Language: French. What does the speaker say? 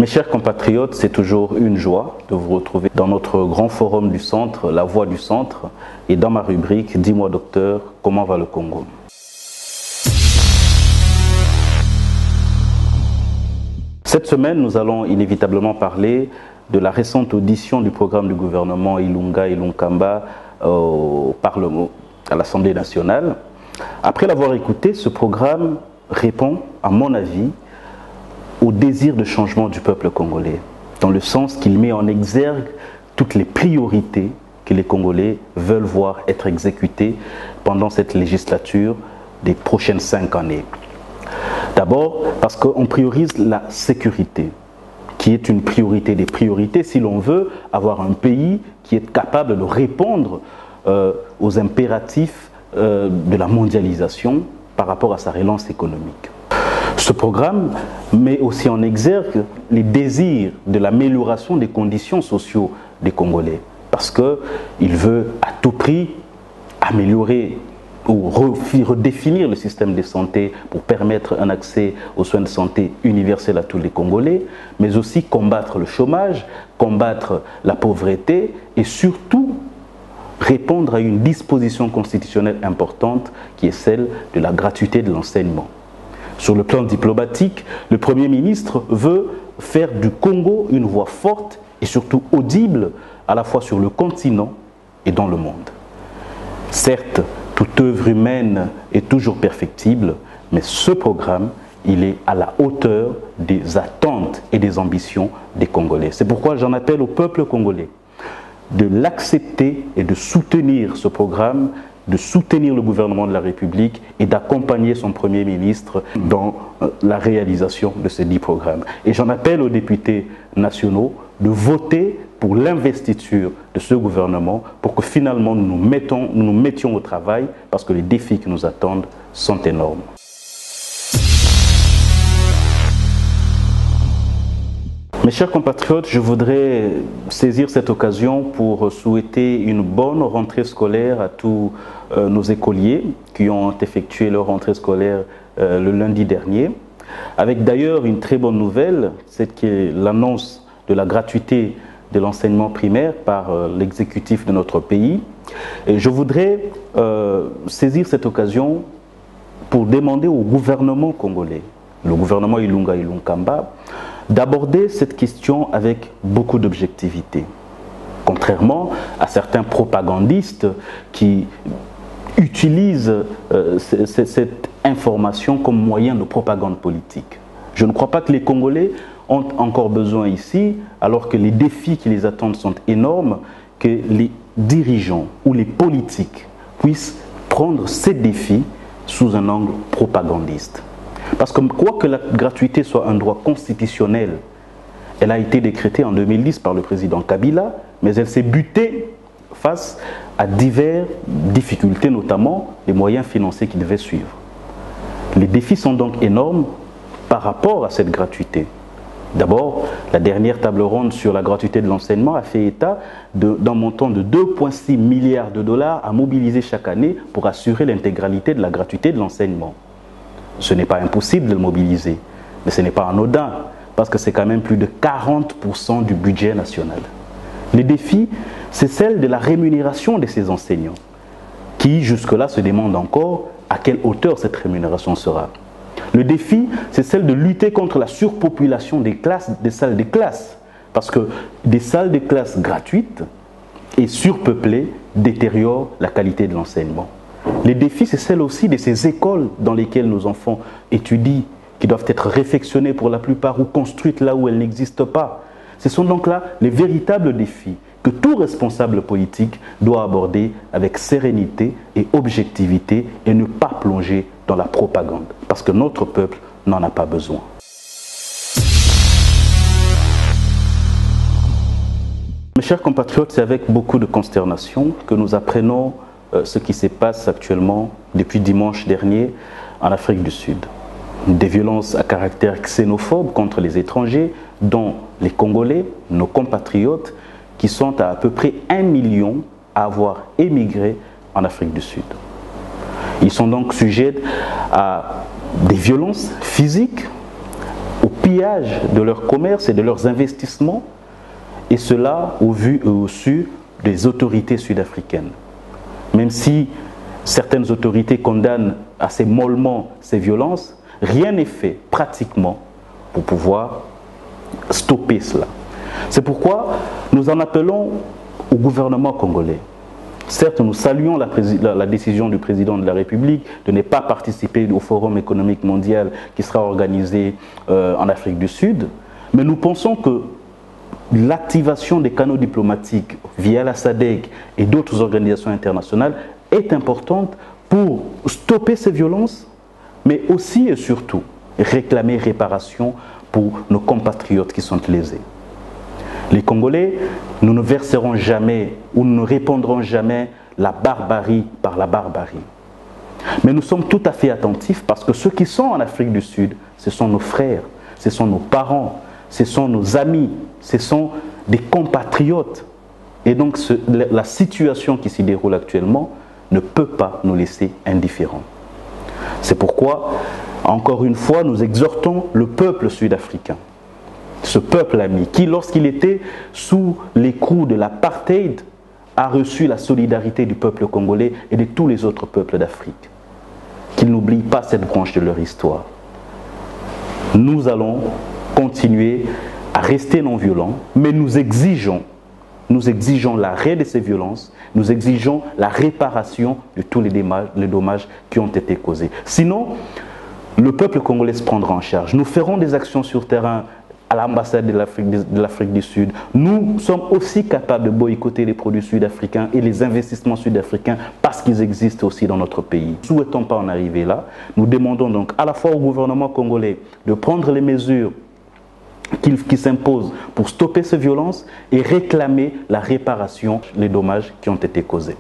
Mes chers compatriotes, c'est toujours une joie de vous retrouver dans notre grand forum du centre, La Voix du Centre, et dans ma rubrique « Dis-moi docteur, comment va le Congo ?» Cette semaine, nous allons inévitablement parler de la récente audition du programme du gouvernement Ilunga Ilunkamba au Parlement, à l'Assemblée nationale. Après l'avoir écouté, ce programme répond, à mon avis, au désir de changement du peuple congolais, dans le sens qu'il met en exergue toutes les priorités que les Congolais veulent voir être exécutées pendant cette législature des prochaines 5 années. D'abord, parce qu'on priorise la sécurité, qui est une priorité des priorités si l'on veut avoir un pays qui est capable de répondre aux impératifs de la mondialisation par rapport à sa relance économique. Ce programme met aussi en exergue les désirs de l'amélioration des conditions sociaux des Congolais, parce qu'il veut à tout prix améliorer ou redéfinir le système de santé pour permettre un accès aux soins de santé universels à tous les Congolais, mais aussi combattre le chômage, combattre la pauvreté et surtout répondre à une disposition constitutionnelle importante qui est celle de la gratuité de l'enseignement. Sur le plan diplomatique, le Premier ministre veut faire du Congo une voix forte et surtout audible à la fois sur le continent et dans le monde. Certes, toute œuvre humaine est toujours perfectible, mais ce programme, il est à la hauteur des attentes et des ambitions des Congolais. C'est pourquoi j'en appelle au peuple congolais de l'accepter et de soutenir ce programme, de soutenir le gouvernement de la République et d'accompagner son Premier ministre dans la réalisation de ces 10 programmes. Et j'en appelle aux députés nationaux de voter pour l'investiture de ce gouvernement pour que finalement nous nous mettions au travail parce que les défis qui nous attendent sont énormes. Mes chers compatriotes, je voudrais saisir cette occasion pour souhaiter une bonne rentrée scolaire à tous nos écoliers qui ont effectué leur rentrée scolaire le lundi dernier. Avec d'ailleurs une très bonne nouvelle, c'est l'annonce de la gratuité de l'enseignement primaire par l'exécutif de notre pays. Et je voudrais saisir cette occasion pour demander au gouvernement congolais, le gouvernement Ilunga Ilunkamba, d'aborder cette question avec beaucoup d'objectivité. Contrairement à certains propagandistes qui utilisent cette information comme moyen de propagande politique. Je ne crois pas que les Congolais ont encore besoin ici, alors que les défis qui les attendent sont énormes, que les dirigeants ou les politiques puissent prendre ces défis sous un angle propagandiste. Parce que quoi que la gratuité soit un droit constitutionnel, elle a été décrétée en 2010 par le président Kabila, mais elle s'est butée face à diverses difficultés, notamment les moyens financiers qui devaient suivre. Les défis sont donc énormes par rapport à cette gratuité. D'abord, la dernière table ronde sur la gratuité de l'enseignement a fait état d'un montant de 2,6 milliards de dollars à mobiliser chaque année pour assurer l'intégralité de la gratuité de l'enseignement. Ce n'est pas impossible de le mobiliser, mais ce n'est pas anodin, parce que c'est quand même plus de 40% du budget national. Le défi, c'est celle de la rémunération de ces enseignants, qui jusque-là se demandent encore à quelle hauteur cette rémunération sera. Le défi, c'est celle de lutter contre la surpopulation des salles de classe, parce que des salles de classe gratuites et surpeuplées détériorent la qualité de l'enseignement. Les défis, c'est celle aussi de ces écoles dans lesquelles nos enfants étudient, qui doivent être réfectionnées pour la plupart ou construites là où elles n'existent pas. Ce sont donc là les véritables défis que tout responsable politique doit aborder avec sérénité et objectivité et ne pas plonger dans la propagande, parce que notre peuple n'en a pas besoin. Mes chers compatriotes, c'est avec beaucoup de consternation que nous apprenons ce qui se passe actuellement depuis dimanche dernier en Afrique du Sud. Des violences à caractère xénophobe contre les étrangers, dont les Congolais, nos compatriotes, qui sont à peu près 1 million à avoir émigré en Afrique du Sud. Ils sont donc sujets à des violences physiques, au pire pillage de leur commerce et de leurs investissements, et cela au vu et au su des autorités sud-africaines. Même si certaines autorités condamnent assez mollement ces violences, rien n'est fait pratiquement pour pouvoir stopper cela. C'est pourquoi nous en appelons au gouvernement congolais. Certes, nous saluons la décision du président de la République de ne pas participer au Forum économique mondial qui sera organisé en Afrique du Sud, mais nous pensons que l'activation des canaux diplomatiques via la SADC et d'autres organisations internationales est importante pour stopper ces violences, mais aussi et surtout réclamer réparation pour nos compatriotes qui sont lésés. Les Congolais, nous ne verserons jamais ou nous ne répondrons jamais la barbarie par la barbarie. Mais nous sommes tout à fait attentifs parce que ceux qui sont en Afrique du Sud, ce sont nos frères, ce sont nos parents, ce sont nos amis, ce sont des compatriotes. Et donc la situation qui s'y déroule actuellement ne peut pas nous laisser indifférents. C'est pourquoi, encore une fois, nous exhortons le peuple sud-africain, ce peuple ami, qui lorsqu'il était sous l'écrou de l'apartheid, a reçu la solidarité du peuple congolais et de tous les autres peuples d'Afrique. Qu'ils n'oublient pas cette branche de leur histoire. Nous allons continuer à rester non violents, mais nous exigeons l'arrêt de ces violences, nous exigeons la réparation de tous les dommages qui ont été causés. Sinon, le peuple congolais se prendra en charge. Nous ferons des actions sur terrain à l'ambassade de l'Afrique du Sud. Nous sommes aussi capables de boycotter les produits sud-africains et les investissements sud-africains parce qu'ils existent aussi dans notre pays. Nous ne souhaitons pas en arriver là. Nous demandons donc à la fois au gouvernement congolais de prendre les mesures qui s'imposent pour stopper ces violences et réclamer la réparation des dommages qui ont été causés.